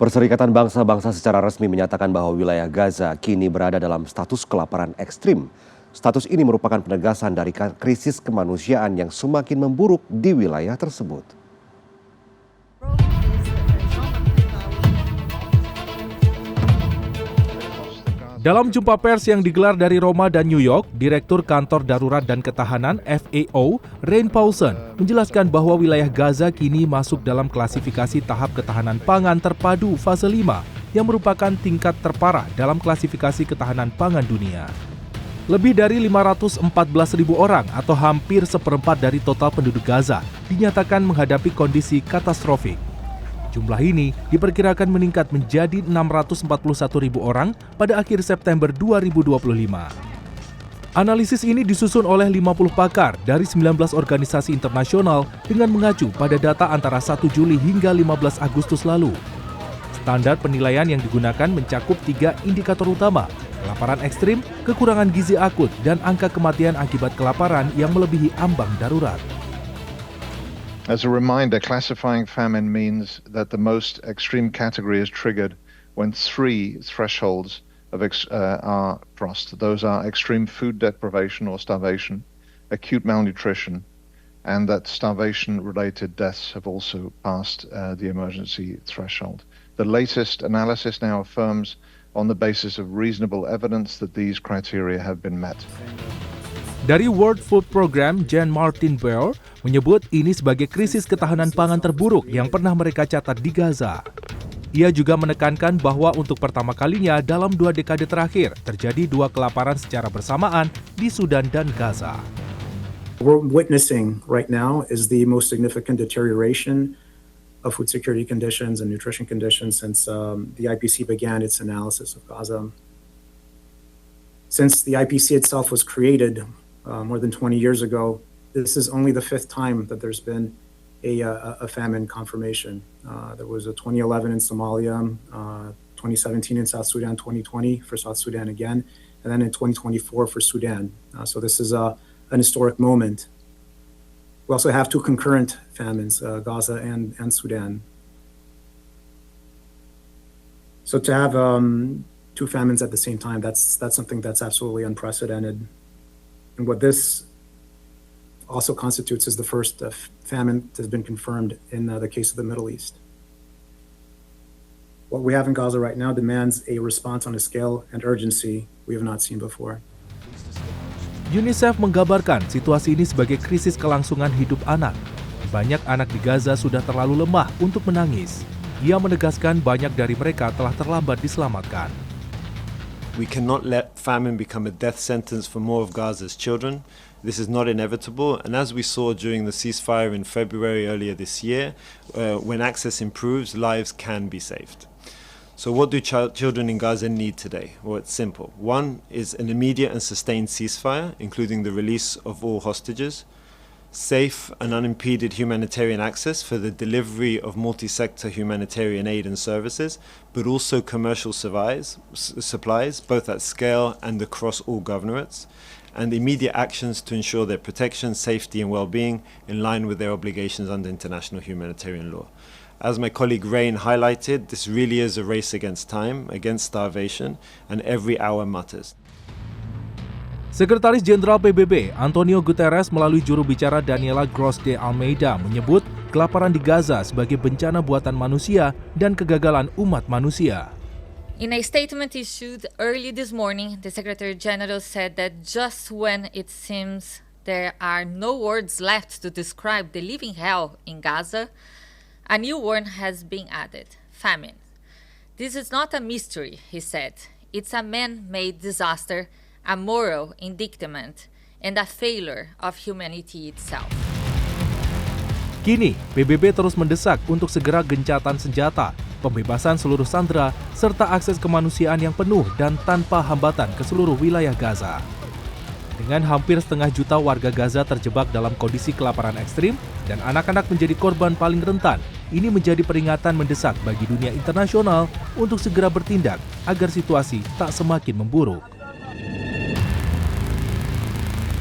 Perserikatan Bangsa-Bangsa secara resmi menyatakan bahwa wilayah Gaza kini berada dalam status kelaparan ekstrim. Status ini merupakan penegasan dari krisis kemanusiaan yang semakin memburuk di wilayah tersebut. Dalam jumpa pers yang digelar dari Roma dan New York, Direktur Kantor Darurat dan Ketahanan FAO, Rain Paulson, menjelaskan bahwa wilayah Gaza kini masuk dalam klasifikasi tahap ketahanan pangan terpadu fase 5, yang merupakan tingkat terparah dalam klasifikasi ketahanan pangan dunia. Lebih dari 514.000 orang atau hampir seperempat dari total penduduk Gaza dinyatakan menghadapi kondisi katastrofik. Jumlah ini diperkirakan meningkat menjadi 641.000 orang pada akhir September 2025. Analisis ini disusun oleh 50 pakar dari 19 organisasi internasional dengan mengacu pada data antara 1 Juli hingga 15 Agustus lalu. Standar penilaian yang digunakan mencakup 3 indikator utama: kelaparan ekstrim, kekurangan gizi akut, dan angka kematian akibat kelaparan yang melebihi ambang darurat. As a reminder, classifying famine means that the most extreme category is triggered when 3 thresholds are crossed. Those are extreme food deprivation or starvation, acute malnutrition, and that starvation-related deaths have also passed the emergency threshold. The latest analysis now affirms, on the basis of reasonable evidence, that these criteria have been met. Dari World Food Program, Jan Martin Beer menyebut ini sebagai krisis ketahanan pangan terburuk yang pernah mereka catat di Gaza. Ia juga menekankan bahwa untuk pertama kalinya dalam 2 dekade terakhir terjadi 2 kelaparan secara bersamaan di Sudan dan Gaza. What we're witnessing right now is the most significant deterioration of food security conditions and nutrition conditions since the IPC began its analysis of Gaza. Since the IPC itself was created more than 20 years ago, this is only the 5th time that there's been a famine confirmation. There was a 2011 in Somalia, 2017 in South Sudan, 2020 for South Sudan again, and then in 2024 for Sudan. So this is an historic moment. We also have 2 concurrent famines, Gaza and Sudan. So to have 2 famines at the same time, that's something that's absolutely unprecedented. And what this also constitutes is the first famine that has been confirmed in the case of the Middle East. What we have in Gaza right now demands a response on a scale and urgency we have not seen before. UNICEF menggambarkan situasi ini sebagai krisis kelangsungan hidup anak. Banyak anak di Gaza sudah terlalu lemah untuk menangis. Ia menegaskan banyak dari mereka telah terlambat diselamatkan. We cannot let famine become a death sentence for more of Gaza's children. This is not inevitable, and as we saw during the ceasefire in February earlier this year, when access improves, lives can be saved. So what do children in Gaza need today? Well, it's simple. 1 is an immediate and sustained ceasefire, including the release of all hostages, safe and unimpeded humanitarian access for the delivery of multi-sector humanitarian aid and services, but also commercial supplies, both at scale and across all governorates, and immediate actions to ensure their protection, safety and well-being in line with their obligations under international humanitarian law. As my colleague Rain highlighted, this really is a race against time, against starvation, and every hour matters. Sekretaris Jenderal PBB Antonio Guterres melalui juru bicara Daniela Gross de Almeida menyebut kelaparan di Gaza sebagai bencana buatan manusia dan kegagalan umat manusia. In a statement issued early this morning, the Secretary General said that just when it seems there are no words left to describe the living hell in Gaza, a new word has been added: famine. This is not a mystery, he said. It's a man-made disaster, a moral indictment, and a failure of humanity itself. Kini, PBB terus mendesak untuk segera gencatan senjata, pembebasan seluruh sandera, serta akses kemanusiaan yang penuh dan tanpa hambatan ke seluruh wilayah Gaza. Dengan hampir setengah juta warga Gaza terjebak dalam kondisi kelaparan ekstrim dan anak-anak menjadi korban paling rentan, ini menjadi peringatan mendesak bagi dunia internasional untuk segera bertindak agar situasi tak semakin memburuk.